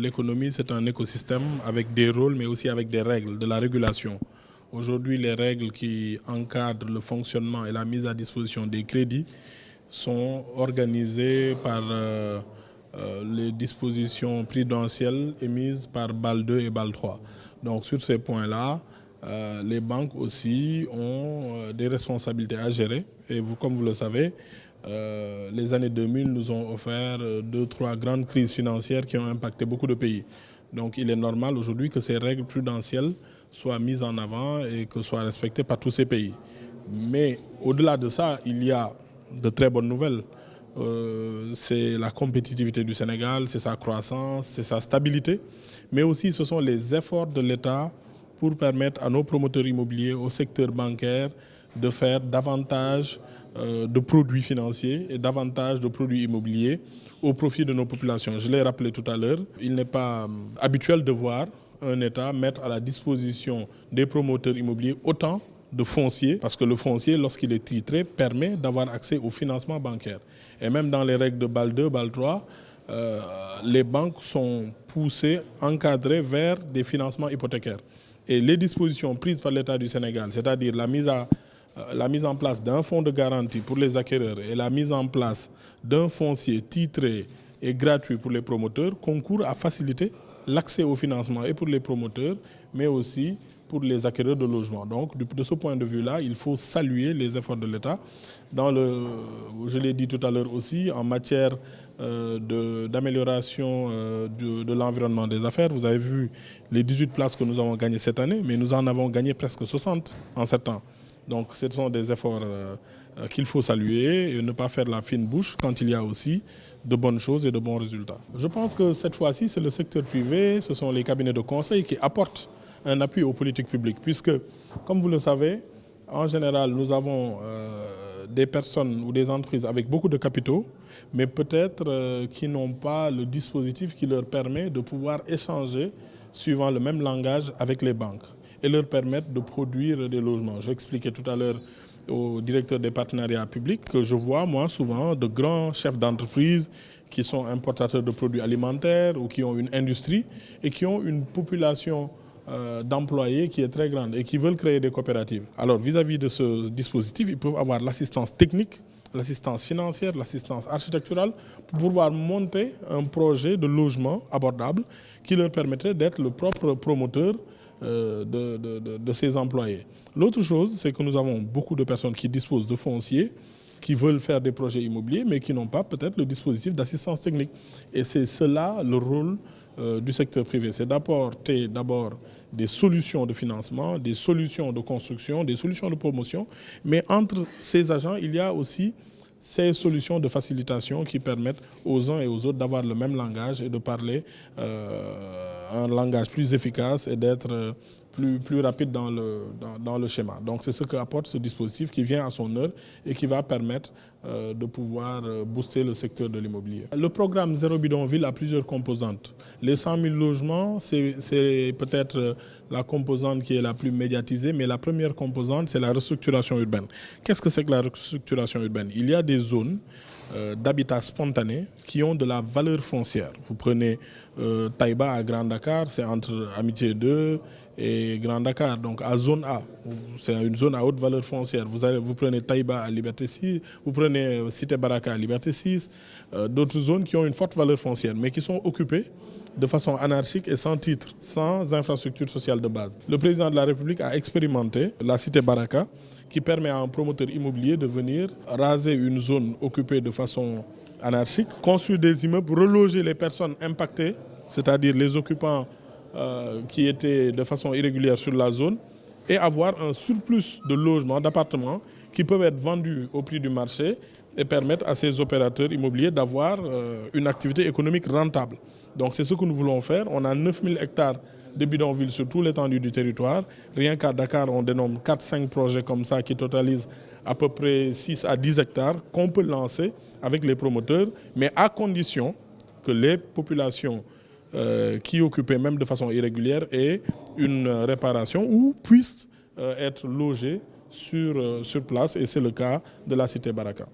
l'économie, c'est un écosystème avec des rôles, mais aussi avec des règles, de la régulation. Aujourd'hui, les règles qui encadrent le fonctionnement et la mise à disposition des crédits sont organisées par les dispositions prudentielles émises par BAL 2 et BAL 3. Donc sur ces points-là, les banques aussi ont des responsabilités à gérer. Et vous, comme vous le savez, les années 2000 nous ont offert 2-3 grandes crises financières qui ont impacté beaucoup de pays. Donc il est normal aujourd'hui que ces règles prudentielles soient mises en avant et que soient respectées par tous ces pays. Mais au-delà de ça, il y a de très bonnes nouvelles. C'est la compétitivité du Sénégal, c'est sa croissance, c'est sa stabilité, mais aussi ce sont les efforts de l'État pour permettre à nos promoteurs immobiliers, au secteur bancaire, de faire davantage de produits financiers et davantage de produits immobiliers au profit de nos populations. Je l'ai rappelé tout à l'heure, il n'est pas habituel de voir un État mettre à la disposition des promoteurs immobiliers autant de foncier, parce que le foncier, lorsqu'il est titré, permet d'avoir accès au financement bancaire. Et même dans les règles de BAL 2, BAL 3, les banques sont poussées, encadrées vers des financements hypothécaires. Et les dispositions prises par l'État du Sénégal, c'est-à-dire la mise en place d'un fonds de garantie pour les acquéreurs et la mise en place d'un foncier titré et gratuit pour les promoteurs, concourent à faciliter l'accès au financement et pour les promoteurs, mais aussi pour les acquéreurs de logements. Donc, de ce point de vue-là, il faut saluer les efforts de l'État. Je l'ai dit tout à l'heure aussi, en matière d'amélioration de l'environnement des affaires, vous avez vu les 18 places que nous avons gagnées cette année, mais nous en avons gagné presque 60 en 7 ans. Donc, ce sont des efforts qu'il faut saluer et ne pas faire la fine bouche quand il y a aussi de bonnes choses et de bons résultats. Je pense que cette fois-ci, c'est le secteur privé, ce sont les cabinets de conseil qui apportent un appui aux politiques publiques, puisque, comme vous le savez, en général, nous avons des personnes ou des entreprises avec beaucoup de capitaux, mais peut-être qui n'ont pas le dispositif qui leur permet de pouvoir échanger suivant le même langage avec les banques et leur permettre de produire des logements. J'expliquais tout à l'heure au directeur des partenariats publics que je vois, moi, souvent, de grands chefs d'entreprise qui sont importateurs de produits alimentaires ou qui ont une industrie et qui ont une population d'employés qui est très grande et qui veulent créer des coopératives. Alors, vis-à-vis de ce dispositif, ils peuvent avoir l'assistance technique, l'assistance financière, l'assistance architecturale pour pouvoir monter un projet de logement abordable qui leur permettrait d'être le propre promoteur de ces employés. L'autre chose, c'est que nous avons beaucoup de personnes qui disposent de fonciers, qui veulent faire des projets immobiliers, mais qui n'ont pas peut-être le dispositif d'assistance technique. Et c'est cela le rôle du secteur privé. C'est d'apporter d'abord des solutions de financement, des solutions de construction, des solutions de promotion. Mais entre ces agents, il y a aussi ces solutions de facilitation qui permettent aux uns et aux autres d'avoir le même langage et de parler un langage plus efficace et d'être plus rapide dans le schéma. Donc c'est ce qu'apporte ce dispositif qui vient à son heure et qui va permettre de pouvoir booster le secteur de l'immobilier. Le programme Zéro Bidonville a plusieurs composantes. Les 100 000 logements, c'est peut-être la composante qui est la plus médiatisée, mais la première composante, c'est la restructuration urbaine. Qu'est-ce que c'est que la restructuration urbaine? Il y a des zones d'habitat spontané qui ont de la valeur foncière. Vous prenez Taïba à Grand Dakar, c'est entre Amitié 2 et Grand Dakar, donc à zone A, c'est une zone à haute valeur foncière. Vous prenez Taïba à Liberté 6, vous prenez Cité Baraka à Liberté 6, d'autres zones qui ont une forte valeur foncière, mais qui sont occupées de façon anarchique et sans titre, sans infrastructure sociale de base. Le président de la République a expérimenté la Cité Baraka, qui permet à un promoteur immobilier de venir raser une zone occupée de façon anarchique, construire des immeubles, reloger les personnes impactées, c'est-à-dire les occupants qui étaient de façon irrégulière sur la zone, et avoir un surplus de logements, d'appartements qui peuvent être vendus au prix du marché et permettre à ces opérateurs immobiliers d'avoir une activité économique rentable. Donc c'est ce que nous voulons faire. On a 9000 hectares de bidonvilles sur tout l'étendue du territoire. Rien qu'à Dakar, on dénombre 4-5 projets comme ça qui totalisent à peu près 6 à 10 hectares qu'on peut lancer avec les promoteurs, mais à condition que les populations qui occupaient même de façon irrégulière aient une réparation ou puissent être logées sur place, et c'est le cas de la Cité Baraka.